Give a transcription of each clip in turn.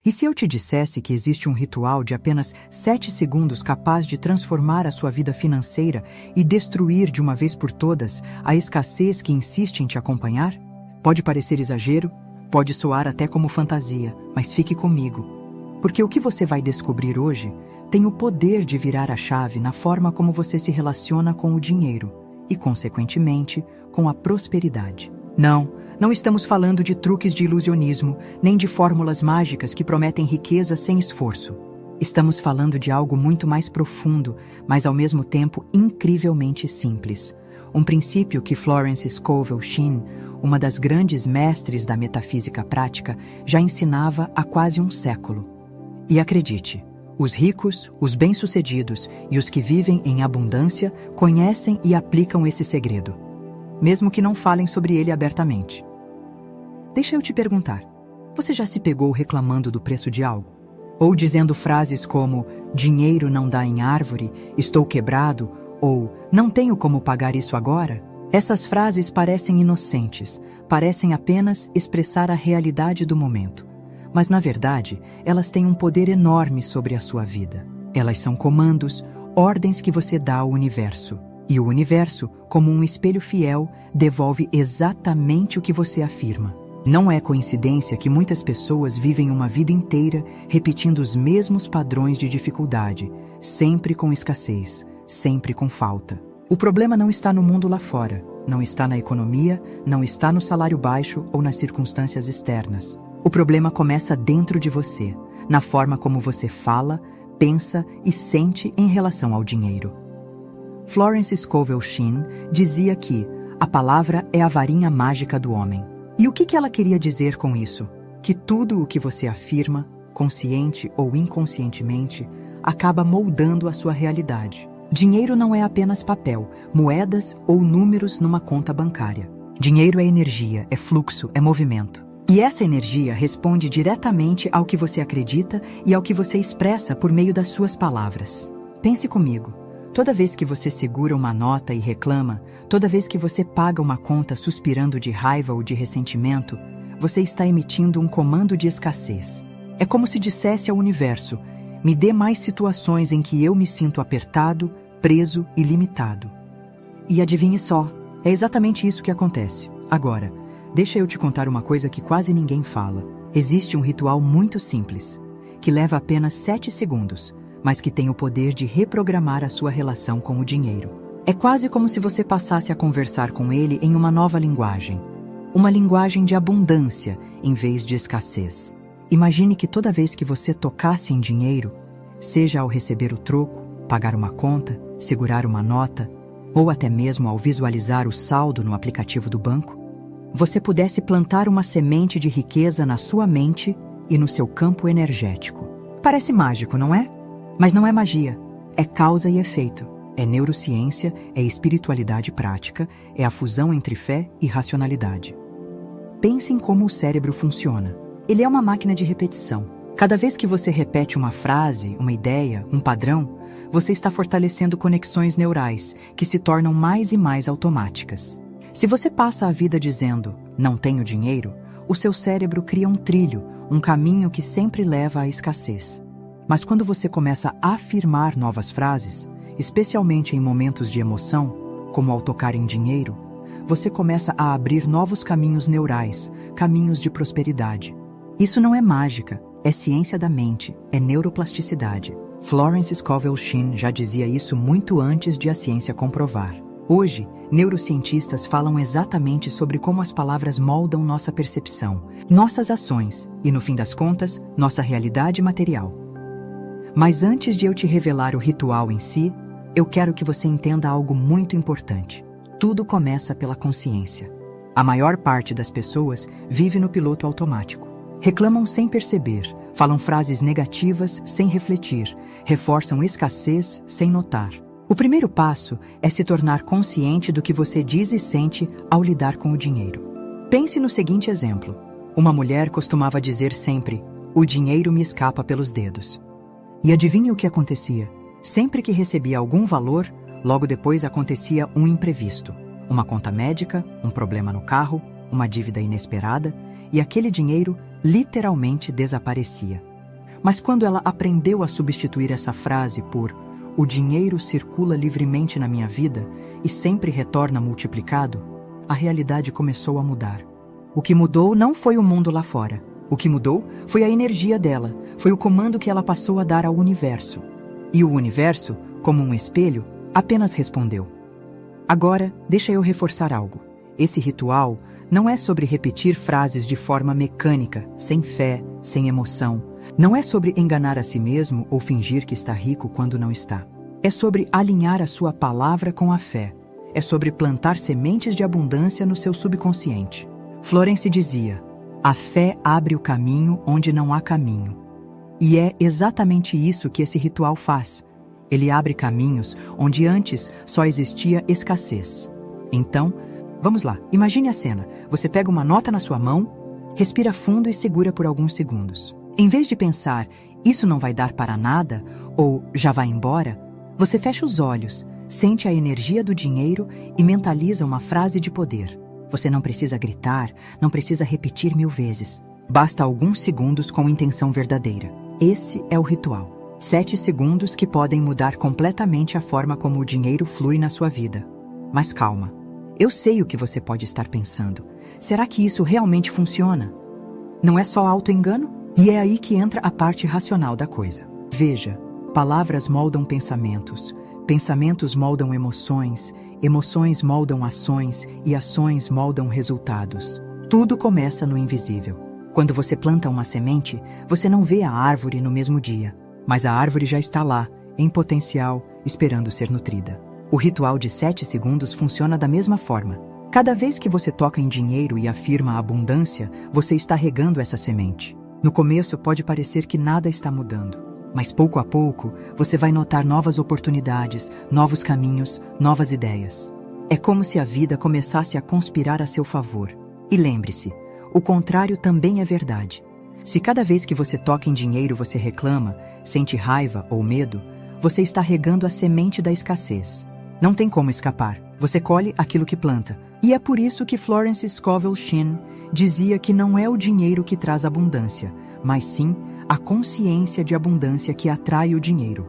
E se eu te dissesse que existe um ritual de apenas 7 segundos capaz de transformar a sua vida financeira e destruir de uma vez por todas a escassez que insiste em te acompanhar? Pode parecer exagero, pode soar até como fantasia, mas fique comigo. Porque o que você vai descobrir hoje tem o poder de virar a chave na forma como você se relaciona com o dinheiro e, consequentemente, com a prosperidade. Não estamos falando de truques de ilusionismo, nem de fórmulas mágicas que prometem riqueza sem esforço. Estamos falando de algo muito mais profundo, mas ao mesmo tempo incrivelmente simples. Um princípio que Florence Scovel Shinn, uma das grandes mestres da metafísica prática, já ensinava há quase um século. E acredite, os ricos, os bem-sucedidos e os que vivem em abundância conhecem e aplicam esse segredo, mesmo que não falem sobre ele abertamente. Deixa eu te perguntar, você já se pegou reclamando do preço de algo? Ou dizendo frases como, dinheiro não dá em árvore, estou quebrado, ou não tenho como pagar isso agora? Essas frases parecem inocentes, parecem apenas expressar a realidade do momento. Mas, na verdade, elas têm um poder enorme sobre a sua vida. Elas são comandos, ordens que você dá ao universo. E o universo, como um espelho fiel, devolve exatamente o que você afirma. Não é coincidência que muitas pessoas vivem uma vida inteira repetindo os mesmos padrões de dificuldade, sempre com escassez, sempre com falta. O problema não está no mundo lá fora, não está na economia, não está no salário baixo ou nas circunstâncias externas. O problema começa dentro de você, na forma como você fala, pensa e sente em relação ao dinheiro. Florence Scovel Shinn dizia que a palavra é a varinha mágica do homem. E o que ela queria dizer com isso? Que tudo o que você afirma, consciente ou inconscientemente, acaba moldando a sua realidade. Dinheiro não é apenas papel, moedas ou números numa conta bancária. Dinheiro é energia, é fluxo, é movimento. E essa energia responde diretamente ao que você acredita e ao que você expressa por meio das suas palavras. Pense comigo. Toda vez que você segura uma nota e reclama, toda vez que você paga uma conta suspirando de raiva ou de ressentimento, você está emitindo um comando de escassez. É como se dissesse ao universo, me dê mais situações em que eu me sinto apertado, preso e limitado. E adivinhe só, é exatamente isso que acontece. Agora, deixa eu te contar uma coisa que quase ninguém fala. Existe um ritual muito simples, que leva apenas 7 segundos, mas que tem o poder de reprogramar a sua relação com o dinheiro. É quase como se você passasse a conversar com ele em uma nova linguagem. Uma linguagem de abundância, em vez de escassez. Imagine que toda vez que você tocasse em dinheiro, seja ao receber o troco, pagar uma conta, segurar uma nota, ou até mesmo ao visualizar o saldo no aplicativo do banco, você pudesse plantar uma semente de riqueza na sua mente e no seu campo energético. Parece mágico, não é? Mas não é magia, é causa e efeito, é neurociência, é espiritualidade prática, é a fusão entre fé e racionalidade. Pense em como o cérebro funciona. Ele é uma máquina de repetição. Cada vez que você repete uma frase, uma ideia, um padrão, você está fortalecendo conexões neurais que se tornam mais e mais automáticas. Se você passa a vida dizendo, não tenho dinheiro, o seu cérebro cria um trilho, um caminho que sempre leva à escassez. Mas quando você começa a afirmar novas frases, especialmente em momentos de emoção, como ao tocar em dinheiro, você começa a abrir novos caminhos neurais, caminhos de prosperidade. Isso não é mágica, é ciência da mente, é neuroplasticidade. Florence Scovel Shinn já dizia isso muito antes de a ciência comprovar. Hoje, neurocientistas falam exatamente sobre como as palavras moldam nossa percepção, nossas ações e, no fim das contas, nossa realidade material. Mas antes de eu te revelar o ritual em si, eu quero que você entenda algo muito importante. Tudo começa pela consciência. A maior parte das pessoas vive no piloto automático. Reclamam sem perceber, falam frases negativas sem refletir, reforçam escassez sem notar. O primeiro passo é se tornar consciente do que você diz e sente ao lidar com o dinheiro. Pense no seguinte exemplo. Uma mulher costumava dizer sempre, o dinheiro me escapa pelos dedos. E adivinhe o que acontecia? Sempre que recebia algum valor, logo depois acontecia um imprevisto. Uma conta médica, um problema no carro, uma dívida inesperada, e aquele dinheiro literalmente desaparecia. Mas quando ela aprendeu a substituir essa frase por "o dinheiro circula livremente na minha vida e sempre retorna multiplicado", a realidade começou a mudar. O que mudou não foi o mundo lá fora. O que mudou foi a energia dela, foi o comando que ela passou a dar ao universo. E o universo, como um espelho, apenas respondeu. Agora, deixa eu reforçar algo. Esse ritual não é sobre repetir frases de forma mecânica, sem fé, sem emoção. Não é sobre enganar a si mesmo ou fingir que está rico quando não está. É sobre alinhar a sua palavra com a fé. É sobre plantar sementes de abundância no seu subconsciente. Florence dizia: a fé abre o caminho onde não há caminho. E é exatamente isso que esse ritual faz. Ele abre caminhos onde antes só existia escassez. Então, vamos lá, imagine a cena. Você pega uma nota na sua mão, respira fundo e segura por alguns segundos. Em vez de pensar, isso não vai dar para nada, ou já vai embora, você fecha os olhos, sente a energia do dinheiro e mentaliza uma frase de poder. Você não precisa gritar, não precisa repetir 1000 vezes. Basta alguns segundos com intenção verdadeira. Esse é o ritual. 7 segundos que podem mudar completamente a forma como o dinheiro flui na sua vida. Mas calma. Eu sei o que você pode estar pensando. Será que isso realmente funciona? Não é só auto-engano? E é aí que entra a parte racional da coisa. Veja, palavras moldam pensamentos, pensamentos moldam emoções, emoções moldam ações e ações moldam resultados. Tudo começa no invisível. Quando você planta uma semente, você não vê a árvore no mesmo dia, mas a árvore já está lá, em potencial, esperando ser nutrida. O ritual de 7 segundos funciona da mesma forma. Cada vez que você toca em dinheiro e afirma a abundância, você está regando essa semente. No começo pode parecer que nada está mudando, mas pouco a pouco você vai notar novas oportunidades, novos caminhos, novas ideias. É como se a vida começasse a conspirar a seu favor. E lembre-se, o contrário também é verdade. Se cada vez que você toca em dinheiro você reclama, sente raiva ou medo, você está regando a semente da escassez. Não tem como escapar. Você colhe aquilo que planta. E é por isso que Florence Scovel Shinn dizia que não é o dinheiro que traz abundância, mas sim a consciência de abundância que atrai o dinheiro.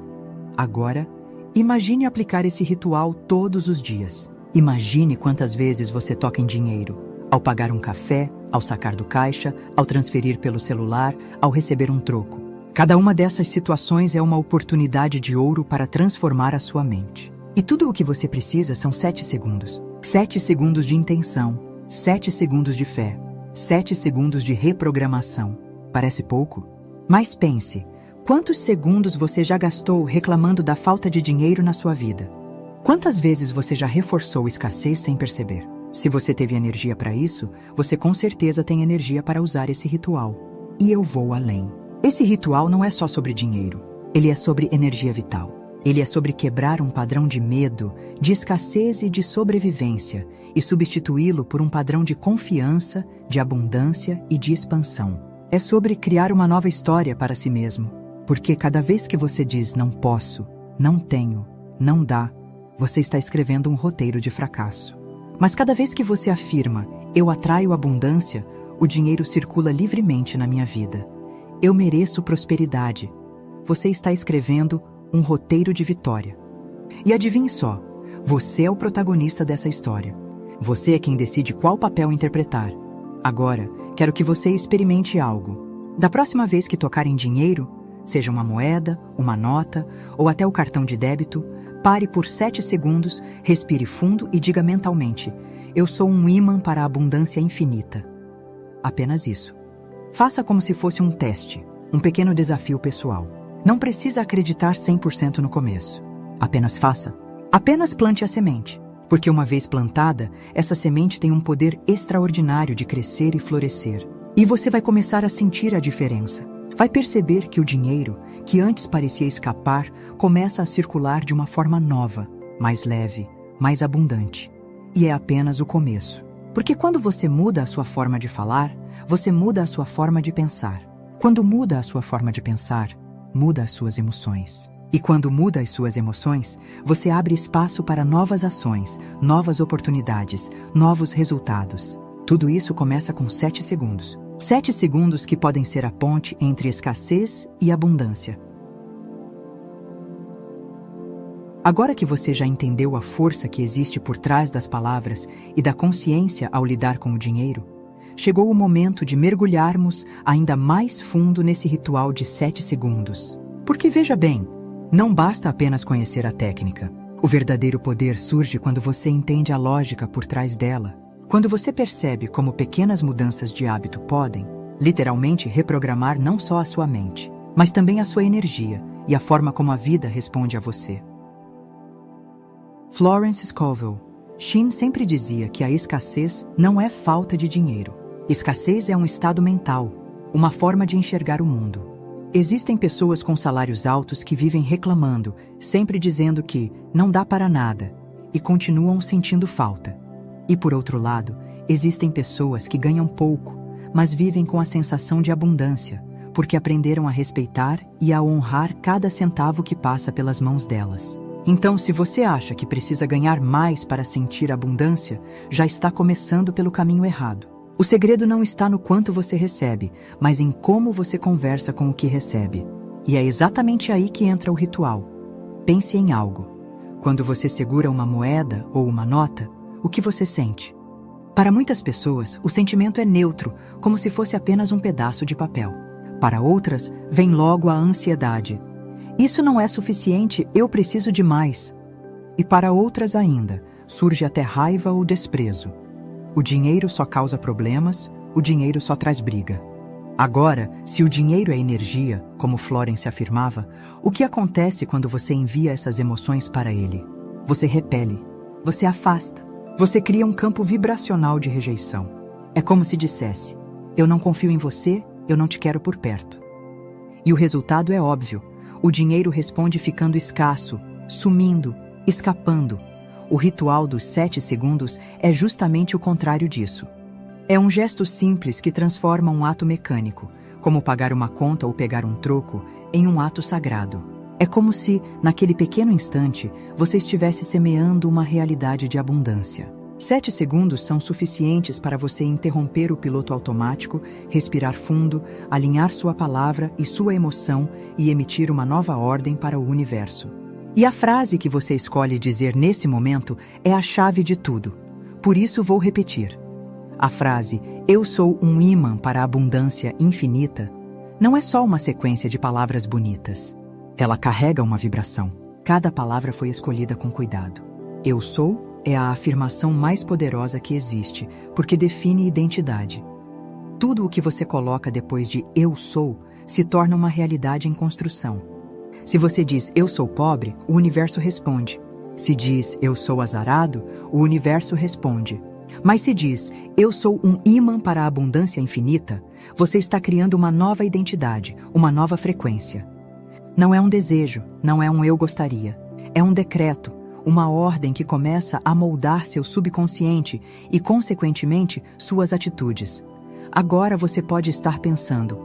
Agora, imagine aplicar esse ritual todos os dias. Imagine quantas vezes você toca em dinheiro. Ao pagar um café, ao sacar do caixa, ao transferir pelo celular, ao receber um troco. Cada uma dessas situações é uma oportunidade de ouro para transformar a sua mente. E tudo o que você precisa são 7 segundos. 7 segundos de intenção, 7 segundos de fé, 7 segundos de reprogramação. Parece pouco? Mas pense, quantos segundos você já gastou reclamando da falta de dinheiro na sua vida? Quantas vezes você já reforçou escassez sem perceber? Se você teve energia para isso, você com certeza tem energia para usar esse ritual. E eu vou além. Esse ritual não é só sobre dinheiro. Ele é sobre energia vital. Ele é sobre quebrar um padrão de medo, de escassez e de sobrevivência e substituí-lo por um padrão de confiança, de abundância e de expansão. É sobre criar uma nova história para si mesmo. Porque cada vez que você diz não posso, não tenho, não dá, você está escrevendo um roteiro de fracasso. Mas cada vez que você afirma eu atraio abundância, o dinheiro circula livremente na minha vida. Eu mereço prosperidade. Você está escrevendo um roteiro de vitória. E adivinhe só, você é o protagonista dessa história. Você é quem decide qual papel interpretar. Agora, quero que você experimente algo. Da próxima vez que tocar em dinheiro, seja uma moeda, uma nota ou até o cartão de débito, pare por 7 segundos, respire fundo e diga mentalmente: eu sou um ímã para a abundância infinita. Apenas isso. Faça como se fosse um teste, um pequeno desafio pessoal. Não precisa acreditar 100% no começo. Apenas faça. Apenas plante a semente. Porque uma vez plantada, essa semente tem um poder extraordinário de crescer e florescer. E você vai começar a sentir a diferença. Vai perceber que o dinheiro, que antes parecia escapar, começa a circular de uma forma nova, mais leve, mais abundante. E é apenas o começo. Porque quando você muda a sua forma de falar, você muda a sua forma de pensar. Quando muda a sua forma de pensar, muda as suas emoções. E quando muda as suas emoções, você abre espaço para novas ações, novas oportunidades, novos resultados. Tudo isso começa com 7 segundos. 7 segundos que podem ser a ponte entre escassez e abundância. Agora que você já entendeu a força que existe por trás das palavras e da consciência ao lidar com o dinheiro, chegou o momento de mergulharmos ainda mais fundo nesse ritual de 7 segundos. Porque veja bem, não basta apenas conhecer a técnica. O verdadeiro poder surge quando você entende a lógica por trás dela. Quando você percebe como pequenas mudanças de hábito podem, literalmente, reprogramar não só a sua mente, mas também a sua energia e a forma como a vida responde a você. Florence Scovel. Shin sempre dizia que a escassez não é falta de dinheiro. Escassez é um estado mental, uma forma de enxergar o mundo. Existem pessoas com salários altos que vivem reclamando, sempre dizendo que não dá para nada, e continuam sentindo falta. E por outro lado, existem pessoas que ganham pouco, mas vivem com a sensação de abundância, porque aprenderam a respeitar e a honrar cada centavo que passa pelas mãos delas. Então, se você acha que precisa ganhar mais para sentir abundância, já está começando pelo caminho errado. O segredo não está no quanto você recebe, mas em como você conversa com o que recebe. E é exatamente aí que entra o ritual. Pense em algo. Quando você segura uma moeda ou uma nota, o que você sente? Para muitas pessoas, o sentimento é neutro, como se fosse apenas um pedaço de papel. Para outras, vem logo a ansiedade. Isso não é suficiente, eu preciso de mais. E para outras ainda, surge até raiva ou desprezo. O dinheiro só causa problemas, o dinheiro só traz briga. Agora, se o dinheiro é energia, como Florence afirmava, o que acontece quando você envia essas emoções para ele? Você repele, você afasta, você cria um campo vibracional de rejeição. É como se dissesse, eu não confio em você, eu não te quero por perto. E o resultado é óbvio. O dinheiro responde ficando escasso, sumindo, escapando. O ritual dos 7 segundos é justamente o contrário disso. É um gesto simples que transforma um ato mecânico, como pagar uma conta ou pegar um troco, em um ato sagrado. É como se, naquele pequeno instante, você estivesse semeando uma realidade de abundância. 7 segundos são suficientes para você interromper o piloto automático, respirar fundo, alinhar sua palavra e sua emoção e emitir uma nova ordem para o universo. E a frase que você escolhe dizer nesse momento é a chave de tudo. Por isso vou repetir. A frase, eu sou um ímã para a abundância infinita, não é só uma sequência de palavras bonitas. Ela carrega uma vibração. Cada palavra foi escolhida com cuidado. Eu sou é a afirmação mais poderosa que existe, porque define identidade. Tudo o que você coloca depois de eu sou se torna uma realidade em construção. Se você diz eu sou pobre, o universo responde. Se diz eu sou azarado, o universo responde. Mas se diz eu sou um ímã para a abundância infinita, você está criando uma nova identidade, uma nova frequência. Não é um desejo, não é um eu gostaria. É um decreto, uma ordem que começa a moldar seu subconsciente e, consequentemente, suas atitudes. Agora você pode estar pensando,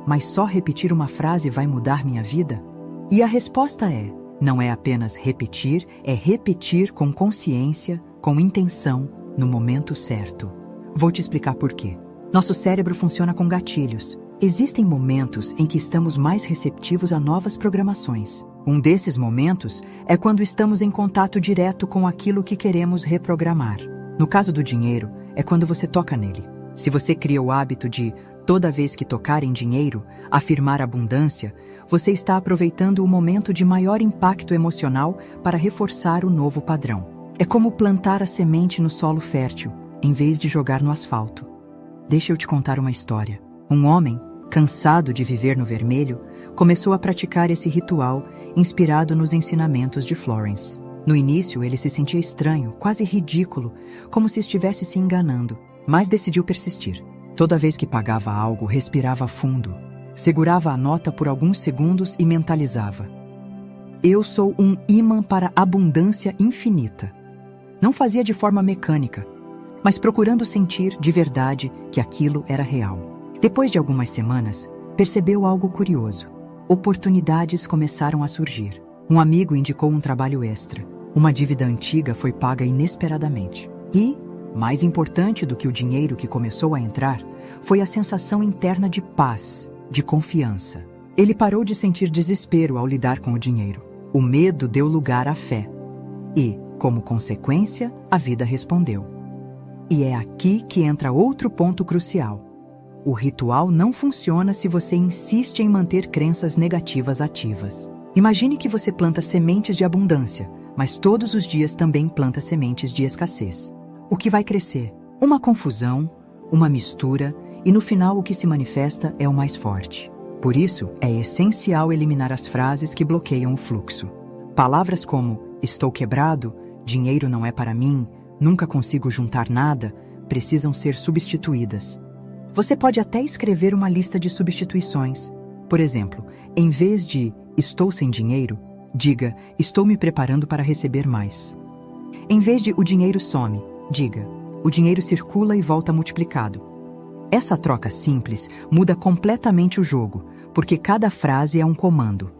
mas só repetir uma frase vai mudar minha vida? E a resposta é, não é apenas repetir, é repetir com consciência, com intenção, no momento certo. Vou te explicar por quê. Nosso cérebro funciona com gatilhos. Existem momentos em que estamos mais receptivos a novas programações. Um desses momentos é quando estamos em contato direto com aquilo que queremos reprogramar. No caso do dinheiro, é quando você toca nele. Se você cria o hábito de, toda vez que tocar em dinheiro, afirmar abundância, você está aproveitando o momento de maior impacto emocional para reforçar o novo padrão. É como plantar a semente no solo fértil, em vez de jogar no asfalto. Deixa eu te contar uma história. Um homem, cansado de viver no vermelho, começou a praticar esse ritual inspirado nos ensinamentos de Florence. No início, ele se sentia estranho, quase ridículo, como se estivesse se enganando, mas decidiu persistir. Toda vez que pagava algo, respirava fundo, segurava a nota por alguns segundos e mentalizava: eu sou um ímã para abundância infinita. Não fazia de forma mecânica, mas procurando sentir de verdade que aquilo era real. Depois de algumas semanas, percebeu algo curioso. Oportunidades começaram a surgir. Um amigo indicou um trabalho extra. Uma dívida antiga foi paga inesperadamente. E, mais importante do que o dinheiro que começou a entrar, foi a sensação interna de paz, de confiança. Ele parou de sentir desespero ao lidar com o dinheiro. O medo deu lugar à fé. E, como consequência, a vida respondeu. E é aqui que entra outro ponto crucial. O ritual não funciona se você insiste em manter crenças negativas ativas. Imagine que você planta sementes de abundância, mas todos os dias também planta sementes de escassez. O que vai crescer? Uma confusão, uma mistura, e no final o que se manifesta é o mais forte. Por isso, é essencial eliminar as frases que bloqueiam o fluxo. Palavras como "estou quebrado", "dinheiro não é para mim", "nunca consigo juntar nada", precisam ser substituídas. Você pode até escrever uma lista de substituições. Por exemplo, em vez de "estou sem dinheiro", diga "estou me preparando para receber mais". Em vez de "o dinheiro some", diga "o dinheiro circula e volta multiplicado". Essa troca simples muda completamente o jogo, porque cada frase é um comando.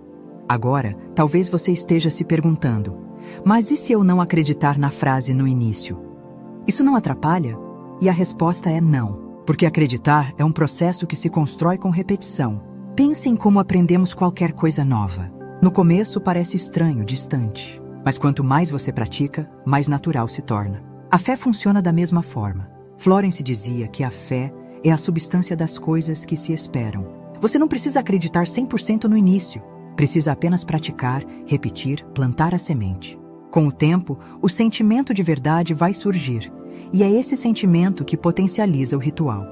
Agora, talvez você esteja se perguntando, mas e se eu não acreditar na frase no início? Isso não atrapalha? E a resposta é não, porque acreditar é um processo que se constrói com repetição. Pense em como aprendemos qualquer coisa nova. No começo parece estranho, distante, mas quanto mais você pratica, mais natural se torna. A fé funciona da mesma forma. Florence dizia que a fé é a substância das coisas que se esperam. Você não precisa acreditar 100% no início. Precisa apenas praticar, repetir, plantar a semente. Com o tempo, o sentimento de verdade vai surgir, e é esse sentimento que potencializa o ritual.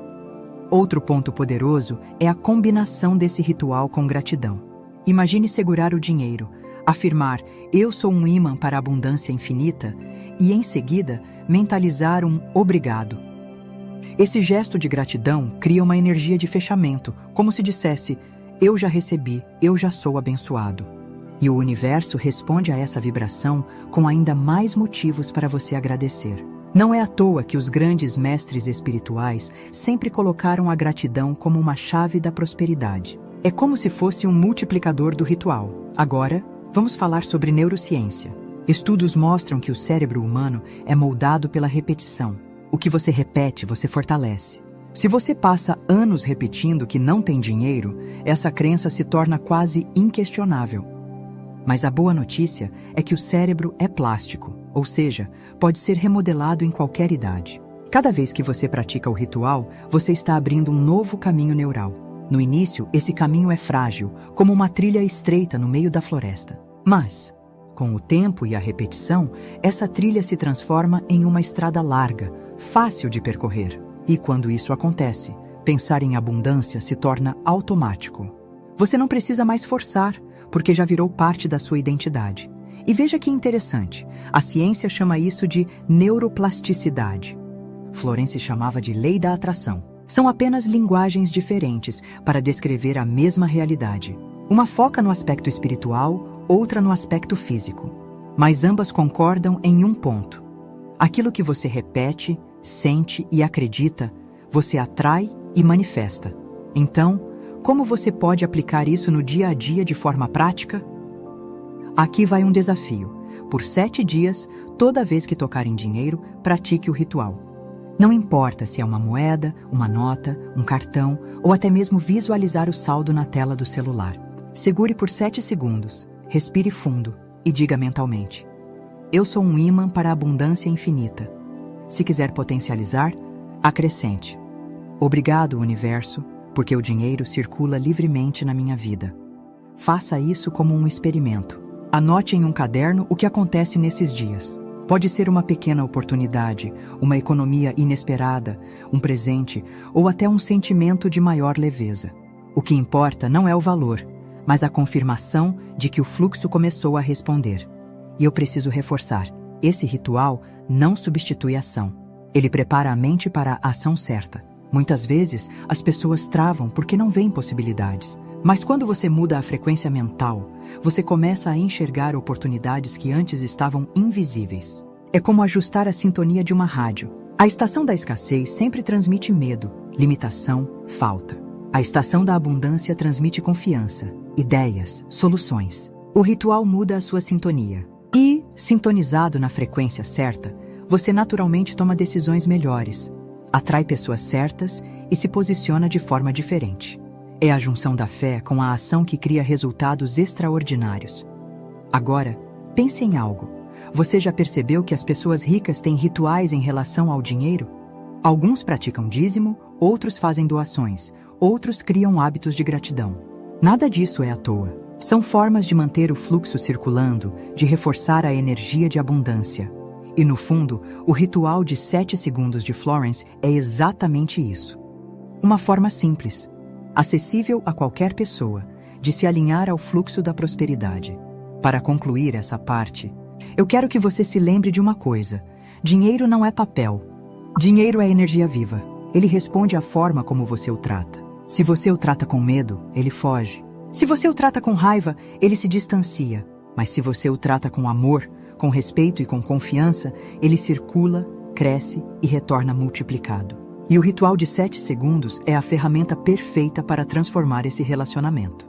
Outro ponto poderoso é a combinação desse ritual com gratidão. Imagine segurar o dinheiro, afirmar "eu sou um ímã para a abundância infinita" e, em seguida, mentalizar um "obrigado". Esse gesto de gratidão cria uma energia de fechamento, como se dissesse "eu já recebi, eu já sou abençoado". E o universo responde a essa vibração com ainda mais motivos para você agradecer. Não é à toa que os grandes mestres espirituais sempre colocaram a gratidão como uma chave da prosperidade. É como se fosse um multiplicador do ritual. Agora, vamos falar sobre neurociência. Estudos mostram que o cérebro humano é moldado pela repetição. O que você repete, você fortalece. Se você passa anos repetindo que não tem dinheiro, essa crença se torna quase inquestionável. Mas a boa notícia é que o cérebro é plástico, ou seja, pode ser remodelado em qualquer idade. Cada vez que você pratica o ritual, você está abrindo um novo caminho neural. No início, esse caminho é frágil, como uma trilha estreita no meio da floresta. Mas, com o tempo e a repetição, essa trilha se transforma em uma estrada larga, fácil de percorrer. E quando isso acontece, pensar em abundância se torna automático. Você não precisa mais forçar, porque já virou parte da sua identidade. E veja que interessante, a ciência chama isso de neuroplasticidade. Florence chamava de lei da atração. São apenas linguagens diferentes para descrever a mesma realidade. Uma foca no aspecto espiritual, outra no aspecto físico. Mas ambas concordam em um ponto. Aquilo que você repete, sente e acredita, você atrai e manifesta. Então, como você pode aplicar isso no dia a dia de forma prática? Aqui vai um desafio. Por 7 dias, toda vez que tocar em dinheiro, pratique o ritual. Não importa se é uma moeda, uma nota, um cartão ou até mesmo visualizar o saldo na tela do celular. Segure por 7 segundos, respire fundo e diga mentalmente: "Eu sou um ímã para a abundância infinita". Se quiser potencializar, acrescente: "Obrigado, universo, porque o dinheiro circula livremente na minha vida". Faça isso como um experimento. Anote em um caderno o que acontece nesses dias. Pode ser uma pequena oportunidade, uma economia inesperada, um presente ou até um sentimento de maior leveza. O que importa não é o valor, mas a confirmação de que o fluxo começou a responder. E eu preciso reforçar, esse ritual não substitui a ação. Ele prepara a mente para a ação certa. Muitas vezes, as pessoas travam porque não veem possibilidades. Mas quando você muda a frequência mental, você começa a enxergar oportunidades que antes estavam invisíveis. É como ajustar a sintonia de uma rádio. A estação da escassez sempre transmite medo, limitação, falta. A estação da abundância transmite confiança, ideias, soluções. O ritual muda a sua sintonia. E, sintonizado na frequência certa, você naturalmente toma decisões melhores. atrai pessoas certas e se posiciona de forma diferente. É a junção da fé com a ação que cria resultados extraordinários. Agora, pense em algo. Você já percebeu que as pessoas ricas têm rituais em relação ao dinheiro? Alguns praticam dízimo, outros fazem doações, outros criam hábitos de gratidão. Nada disso é à toa. São formas de manter o fluxo circulando, de reforçar a energia de abundância. E no fundo, o ritual de 7 segundos de Florence é exatamente isso. Uma forma simples, acessível a qualquer pessoa, de se alinhar ao fluxo da prosperidade. Para concluir essa parte, eu quero que você se lembre de uma coisa: dinheiro não é papel. Dinheiro é energia viva. Ele responde à forma como você o trata. Se você o trata com medo, ele foge. Se você o trata com raiva, ele se distancia. Mas se você o trata com amor, com respeito e com confiança, ele circula, cresce e retorna multiplicado. E o ritual de 7 segundos é a ferramenta perfeita para transformar esse relacionamento.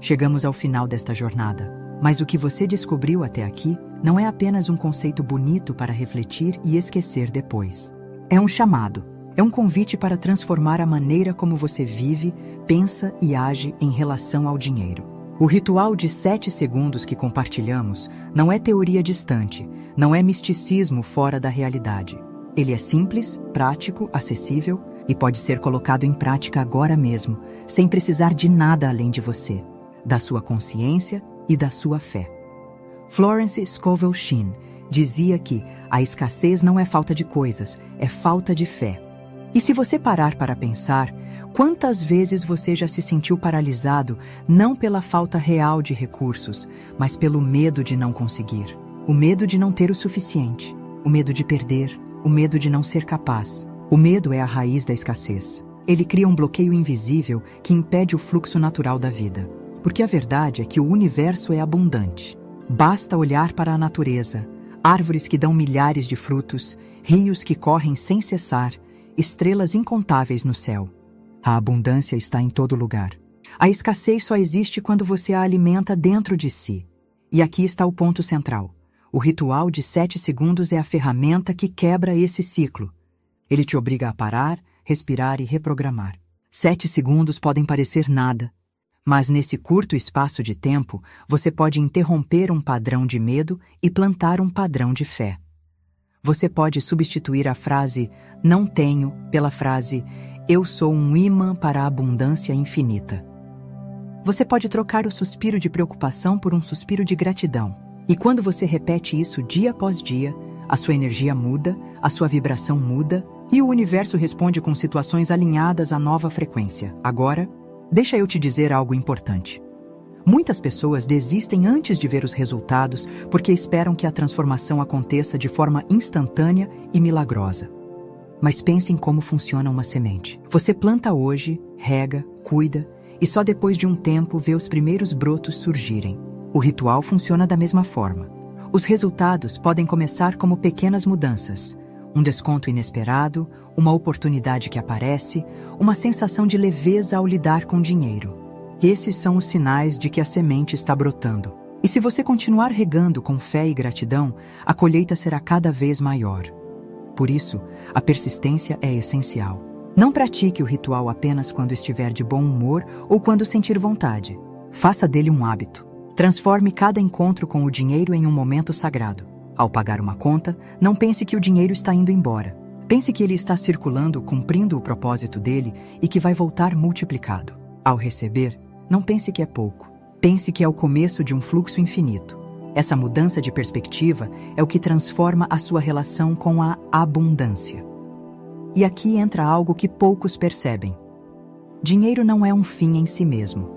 Chegamos ao final desta jornada, mas o que você descobriu até aqui não é apenas um conceito bonito para refletir e esquecer depois. É um chamado, é um convite para transformar a maneira como você vive, pensa e age em relação ao dinheiro. O ritual de 7 segundos que compartilhamos não é teoria distante, não é misticismo fora da realidade. Ele é simples, prático, acessível e pode ser colocado em prática agora mesmo, sem precisar de nada além de você, da sua consciência e da sua fé. Florence Scovel Shinn dizia que a escassez não é falta de coisas, é falta de fé. E se você parar para pensar, quantas vezes você já se sentiu paralisado não pela falta real de recursos, mas pelo medo de não conseguir? O medo de não ter o suficiente, o medo de perder, o medo de não ser capaz. O medo é a raiz da escassez. Ele cria um bloqueio invisível que impede o fluxo natural da vida. Porque a verdade é que o universo é abundante. Basta olhar para a natureza, árvores que dão milhares de frutos, rios que correm sem cessar, estrelas incontáveis no céu. A abundância está em todo lugar. A escassez só existe quando você a alimenta dentro de si. E aqui está o ponto central. O ritual de 7 segundos é a ferramenta que quebra esse ciclo. Ele te obriga a parar, respirar e reprogramar. 7 segundos podem parecer nada, mas nesse curto espaço de tempo, você pode interromper um padrão de medo e plantar um padrão de fé. Você pode substituir a frase "não tenho" pela frase "eu sou um imã para a abundância infinita". Você pode trocar o suspiro de preocupação por um suspiro de gratidão. E quando você repete isso dia após dia, a sua energia muda, a sua vibração muda e o universo responde com situações alinhadas à nova frequência. Agora, deixa eu te dizer algo importante. Muitas pessoas desistem antes de ver os resultados porque esperam que a transformação aconteça de forma instantânea e milagrosa. Mas pense em como funciona uma semente. Você planta hoje, rega, cuida e só depois de um tempo vê os primeiros brotos surgirem. O ritual funciona da mesma forma. Os resultados podem começar como pequenas mudanças. Um desconto inesperado, uma oportunidade que aparece, uma sensação de leveza ao lidar com dinheiro. Esses são os sinais de que a semente está brotando. E se você continuar regando com fé e gratidão, a colheita será cada vez maior. Por isso, a persistência é essencial. Não pratique o ritual apenas quando estiver de bom humor ou quando sentir vontade. Faça dele um hábito. Transforme cada encontro com o dinheiro em um momento sagrado. Ao pagar uma conta, não pense que o dinheiro está indo embora. Pense que ele está circulando, cumprindo o propósito dele e que vai voltar multiplicado. Ao receber, não pense que é pouco. Pense que é o começo de um fluxo infinito. Essa mudança de perspectiva é o que transforma a sua relação com a abundância. E aqui entra algo que poucos percebem. Dinheiro não é um fim em si mesmo.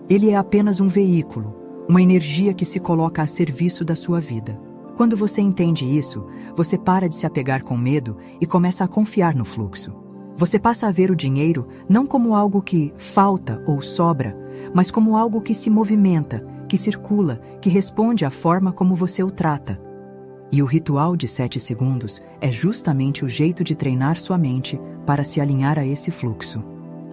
Ele é apenas um veículo, uma energia que se coloca a serviço da sua vida. Quando você entende isso, você para de se apegar com medo e começa a confiar no fluxo. Você passa a ver o dinheiro não como algo que falta ou sobra, mas como algo que se movimenta, que circula, que responde à forma como você o trata. E o ritual de 7 segundos é justamente o jeito de treinar sua mente para se alinhar a esse fluxo.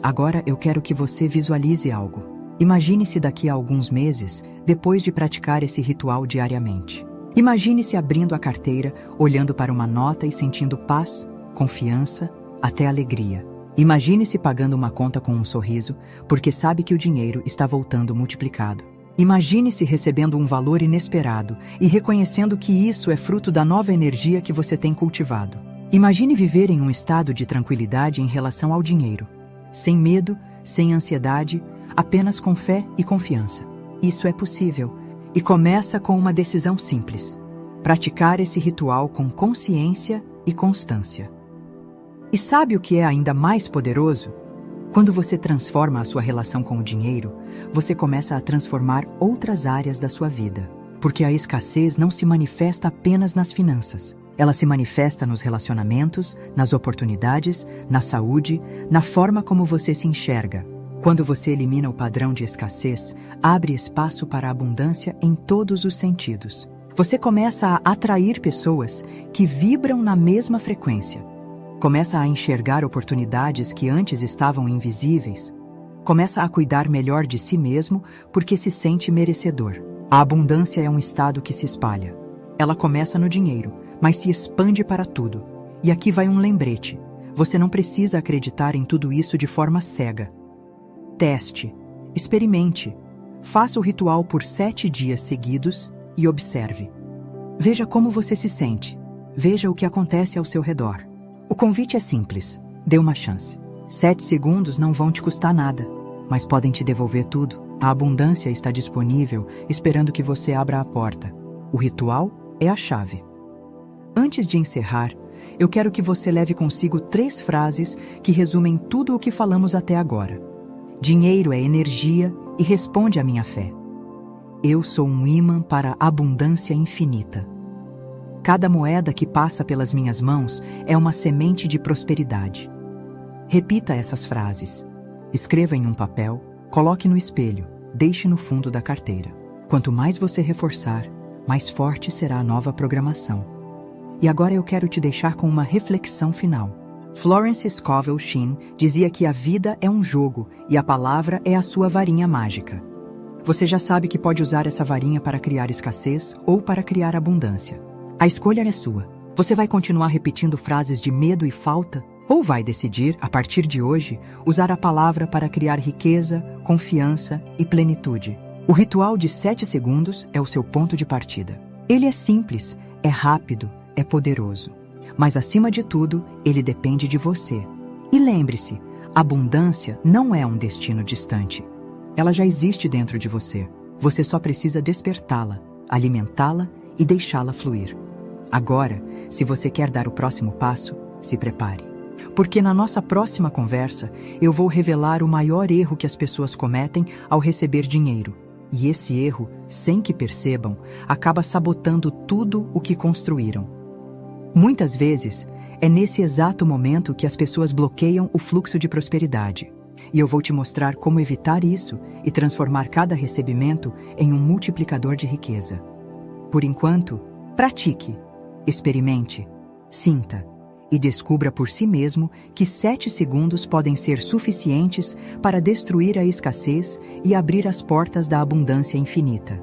Agora eu quero que você visualize algo. Imagine-se daqui a alguns meses, depois de praticar esse ritual diariamente. Imagine-se abrindo a carteira, olhando para uma nota e sentindo paz, confiança, até alegria. Imagine-se pagando uma conta com um sorriso, porque sabe que o dinheiro está voltando multiplicado. Imagine-se recebendo um valor inesperado e reconhecendo que isso é fruto da nova energia que você tem cultivado. Imagine viver em um estado de tranquilidade em relação ao dinheiro, sem medo, sem ansiedade, apenas com fé e confiança. Isso é possível e começa com uma decisão simples: praticar esse ritual com consciência e constância. E sabe o que é ainda mais poderoso? Quando você transforma a sua relação com o dinheiro, você começa a transformar outras áreas da sua vida. Porque a escassez não se manifesta apenas nas finanças. Ela se manifesta nos relacionamentos, nas oportunidades, na saúde, na forma como você se enxerga. Quando você elimina o padrão de escassez, abre espaço para a abundância em todos os sentidos. Você começa a atrair pessoas que vibram na mesma frequência. Começa a enxergar oportunidades que antes estavam invisíveis. Começa a cuidar melhor de si mesmo porque se sente merecedor. A abundância é um estado que se espalha. Ela começa no dinheiro, mas se expande para tudo. E aqui vai um lembrete: você não precisa acreditar em tudo isso de forma cega. Teste, experimente, faça o ritual por 7 dias seguidos e observe. Veja como você se sente, veja o que acontece ao seu redor. O convite é simples, dê uma chance. 7 segundos não vão te custar nada, mas podem te devolver tudo. A abundância está disponível, esperando que você abra a porta. O ritual é a chave. Antes de encerrar, eu quero que você leve consigo 3 frases que resumem tudo o que falamos até agora. Dinheiro é energia e responde à minha fé. Eu sou um ímã para a abundância infinita. Cada moeda que passa pelas minhas mãos é uma semente de prosperidade. Repita essas frases. Escreva em um papel, coloque no espelho, deixe no fundo da carteira. Quanto mais você reforçar, mais forte será a nova programação. E agora eu quero te deixar com uma reflexão final. Florence Scovel Shinn dizia que a vida é um jogo e a palavra é a sua varinha mágica. Você já sabe que pode usar essa varinha para criar escassez ou para criar abundância. A escolha é sua. Você vai continuar repetindo frases de medo e falta? Ou vai decidir, a partir de hoje, usar a palavra para criar riqueza, confiança e plenitude? O ritual de 7 segundos é o seu ponto de partida. Ele é simples, é rápido, é poderoso. Mas, acima de tudo, ele depende de você. E lembre-se, abundância não é um destino distante. Ela já existe dentro de você. Você só precisa despertá-la, alimentá-la e deixá-la fluir. Agora, se você quer dar o próximo passo, se prepare. Porque na nossa próxima conversa, eu vou revelar o maior erro que as pessoas cometem ao receber dinheiro. E esse erro, sem que percebam, acaba sabotando tudo o que construíram. Muitas vezes, é nesse exato momento que as pessoas bloqueiam o fluxo de prosperidade. E eu vou te mostrar como evitar isso e transformar cada recebimento em um multiplicador de riqueza. Por enquanto, pratique, experimente, sinta e descubra por si mesmo que 7 segundos podem ser suficientes para destruir a escassez e abrir as portas da abundância infinita.